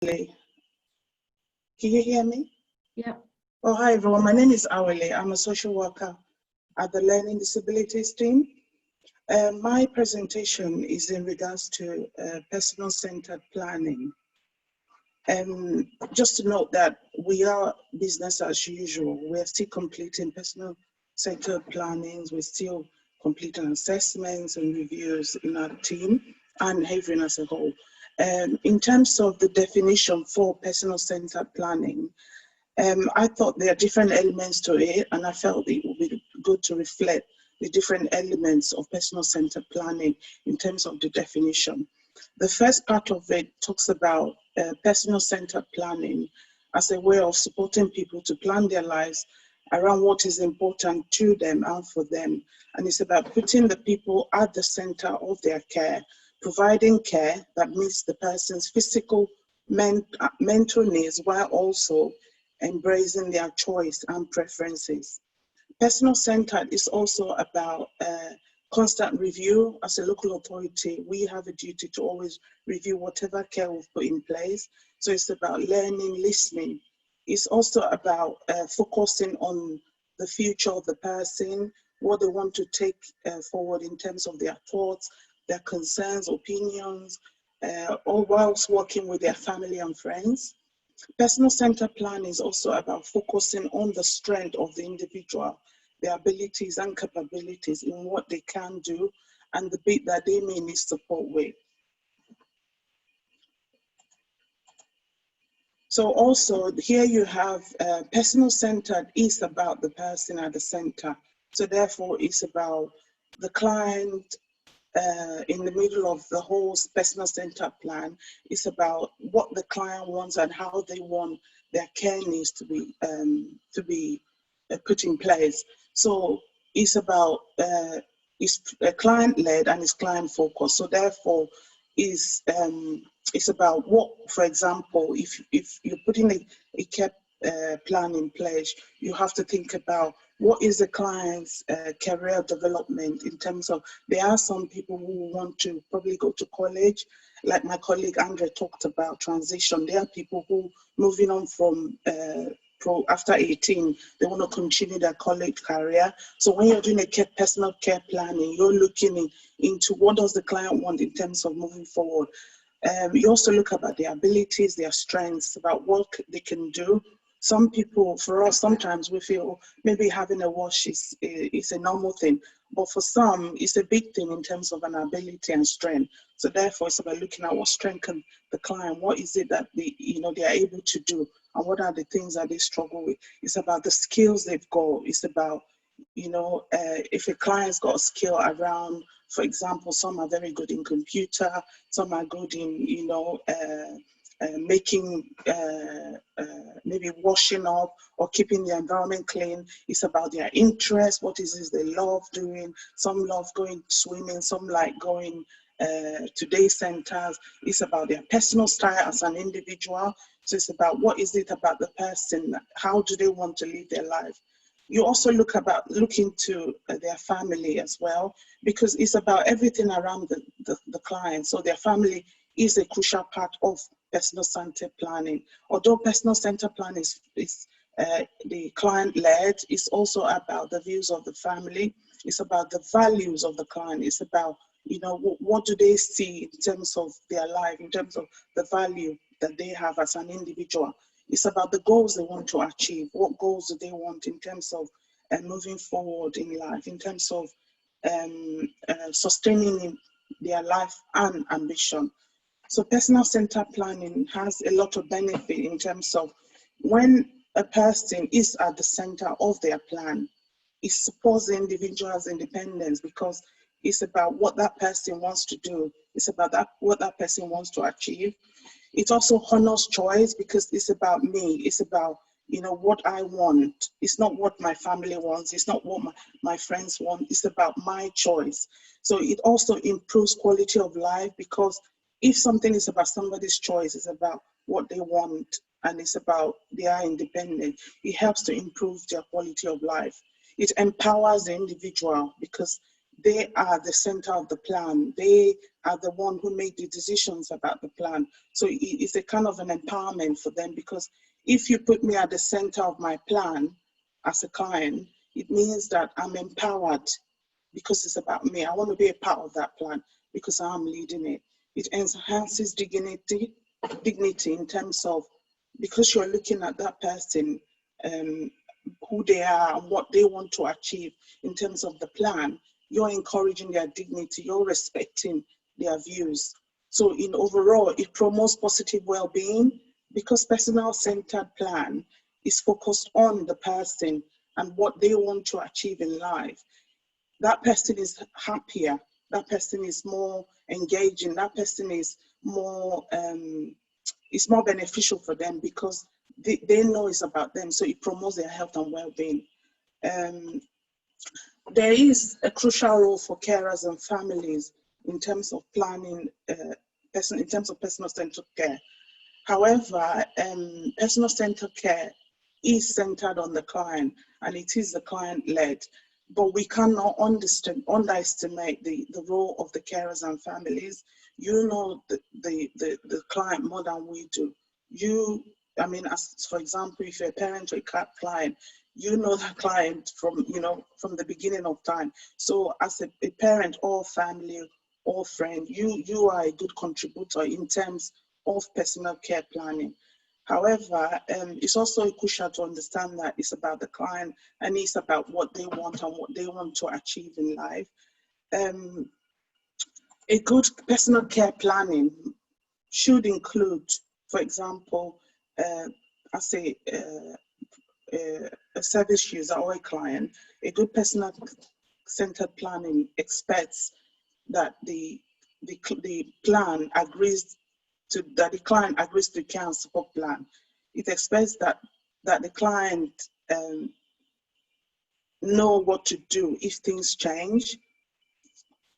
Can you hear me? Yeah. Oh, hi everyone. My name is Awele. I'm a social worker at the Learning Disabilities team. My presentation is in regards to personal-centered planning. Just to note that we are business as usual. We're still completing personal-centered plannings. We're still completing assessments and reviews in our team and Havering as a whole. In terms of the definition for personal-centered planning, I thought there are different elements to it, and I felt it would be good to reflect the different elements of personal-centered planning in terms of the definition. The first part of it talks about personal-centered planning as a way of supporting people to plan their lives around what is important to them and for them. And it's about putting the people at the center of their care, providing care that meets the person's physical, mental needs while also embracing their choice and preferences. Personal-centered is also about constant review. As a local authority, we have a duty to always review whatever care we've put in place. So it's about learning, listening. It's also about focusing on the future of the person, what they want to take forward in terms of their thoughts, their concerns, opinions, all whilst working with their family and friends. Personal-centered plan is also about focusing on the strength of the individual, their abilities and capabilities in what they can do and the bit that they may need support with. So also here you have personal-centered is about the person at the center. So therefore it's about the client in the middle of the whole personal-centered plan. It's about what the client wants and how they want their care needs to be put in place. So it's about it's client-led and it's client-focused. So therefore, it's about what, for example, if you're putting a care plan in place, you have to think about what is the client's career development in terms of, there are some people who want to probably go to college, like my colleague Andre talked about transition. There are people who moving on from after 18, they want to continue their college career. So when you're doing a personal care planning, you're looking into what does the client want in terms of moving forward. You also look about their abilities, their strengths, about what they can do. Some people, for us, sometimes we feel maybe having a wash is a normal thing, but for some, it's a big thing in terms of an ability and strength. So therefore, it's about looking at what strength can the client, what is it that they are able to do, and what are the things that they struggle with. It's about the skills they've got. It's about, if a client's got a skill around, for example, some are very good in computer, some are good in, making, maybe washing up or keeping the environment clean. It's about their interest, what is it they love doing. Some love going swimming, some like going to day centers. It's about their personal style as an individual. So it's about what is it about the person, how do they want to live their life. You also look into their family as well, because it's about everything around the client. So their family is a crucial part of personal-centered planning. Although personal-centered planning is the client-led, it's also about the views of the family. It's about the values of the client. It's about, what do they see in terms of their life, in terms of the value that they have as an individual. It's about the goals they want to achieve. What goals do they want in terms of moving forward in life, in terms of sustaining their life and ambition. So personal-centered planning has a lot of benefit in terms of when a person is at the center of their plan, it supports the individual's independence because it's about what that person wants to do. It's about what that person wants to achieve. It also honors choice because it's about me. It's about, what I want. It's not what my family wants. It's not what my friends want. It's about my choice. So it also improves quality of life because if something is about somebody's choice, it's about what they want and it's about they are independent. It helps to improve their quality of life. It empowers the individual because they are the center of the plan. They are the one who made the decisions about the plan. So it's a kind of an empowerment for them, because if you put me at the center of my plan as a client, it means that I'm empowered because it's about me. I want to be a part of that plan because I'm leading it. It enhances dignity in terms of, because you're looking at that person, who they are and what they want to achieve in terms of the plan, you're encouraging their dignity, you're respecting their views. So in overall, it promotes positive well-being, because personal-centered plan is focused on the person and what they want to achieve in life. That person is happier, that person is more engaging, that person is more beneficial for them, because they know it's about them, so it promotes their health and well-being. There is a crucial role for carers and families in terms of planning, in terms of personal-centered care. However, personal-centered care is centered on the client, and it is the client-led. But we cannot underestimate the role of the carers and families. You know the client more than we do. I mean, as for example, if you're a parent or a client, you know that client from the beginning of time. So as a parent or family or friend, you are a good contributor in terms of personal care planning. However, it's also crucial to understand that it's about the client and it's about what they want and what they want to achieve in life. A good personal care planning should include, for example, as a service user or a client, a good personal-centered planning expects that the plan agrees to, that the client agrees to the care support plan. It expects that the client know what to do if things change.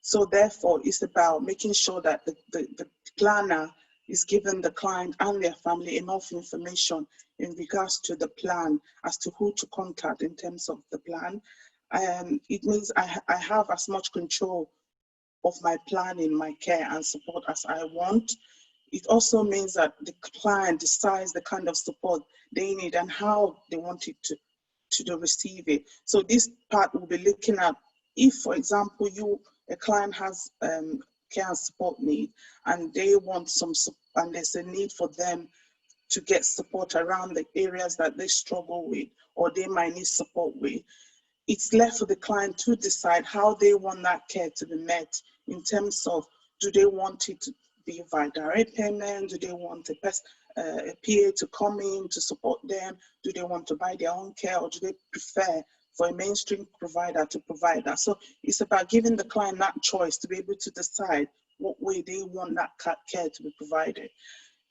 So therefore, it's about making sure that the planner is giving the client and their family enough information in regards to the plan as to who to contact in terms of the plan. It means I have as much control of my planning, my care and support as I want. It also means that the client decides the kind of support they need and how they want it to receive it. So this part will be looking at, if, for example, a client has care and support need, and they want and there's a need for them to get support around the areas that they struggle with or they might need support with. It's left for the client to decide how they want that care to be met, in terms of, do they want it to be via direct payment? Do they want a PA to come in to support them? Do they want to buy their own care, or do they prefer for a mainstream provider to provide that? So it's about giving the client that choice to be able to decide what way they want that care to be provided.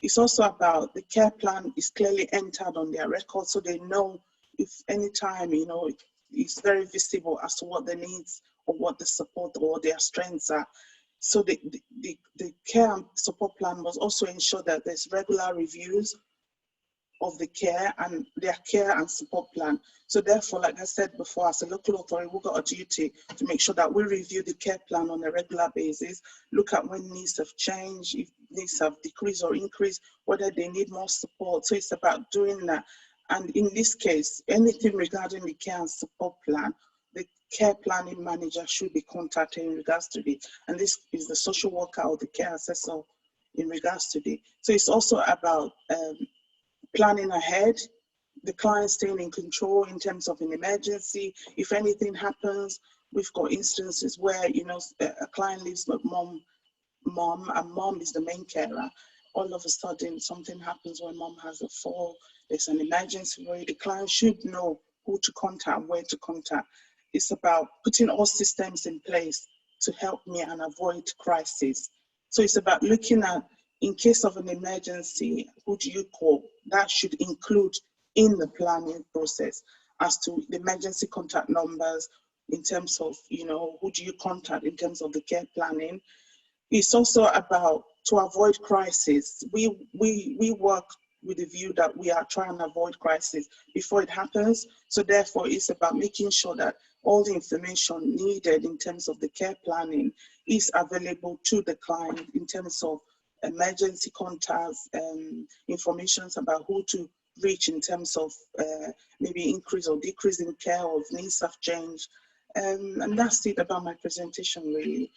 It's also about the care plan is clearly entered on their record, so they know if anytime, it's very visible as to what their needs or what the support or their strengths are. So the care and support plan must also ensure that there's regular reviews of the care and their care and support plan. So therefore, like I said before, as a local authority, we've got a duty to make sure that we review the care plan on a regular basis, look at when needs have changed, if needs have decreased or increased, whether they need more support. So it's about doing that. And in this case, anything regarding the care and support plan, the care planning manager should be contacted in regards to it. And this is the social worker or the care assessor in regards to it. So it's also about planning ahead, the client staying in control in terms of an emergency. If anything happens, we've got instances where, a client lives with mom, and mom is the main carer. All of a sudden, something happens when mom has a fall, there's an emergency where the client should know who to contact, where to contact. It's about putting all systems in place to help me and avoid crisis. So it's about looking at, in case of an emergency, who do you call? That should include in the planning process as to the emergency contact numbers, in terms of, who do you contact in terms of the care planning. It's also about, to avoid crisis, we work with the view that we are trying to avoid crisis before it happens. So therefore, it's about making sure that all the information needed in terms of the care planning is available to the client in terms of emergency contacts, information about who to reach in terms of maybe increase or decrease in care or if needs have changed. And that's it about my presentation, really.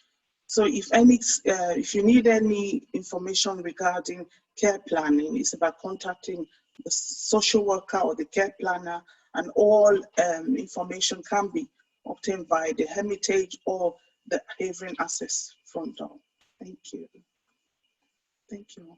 So if you need any information regarding care planning, it's about contacting the social worker or the care planner, and all information can be obtained by the Hermitage or the Havering Access front door. Thank you. Thank you.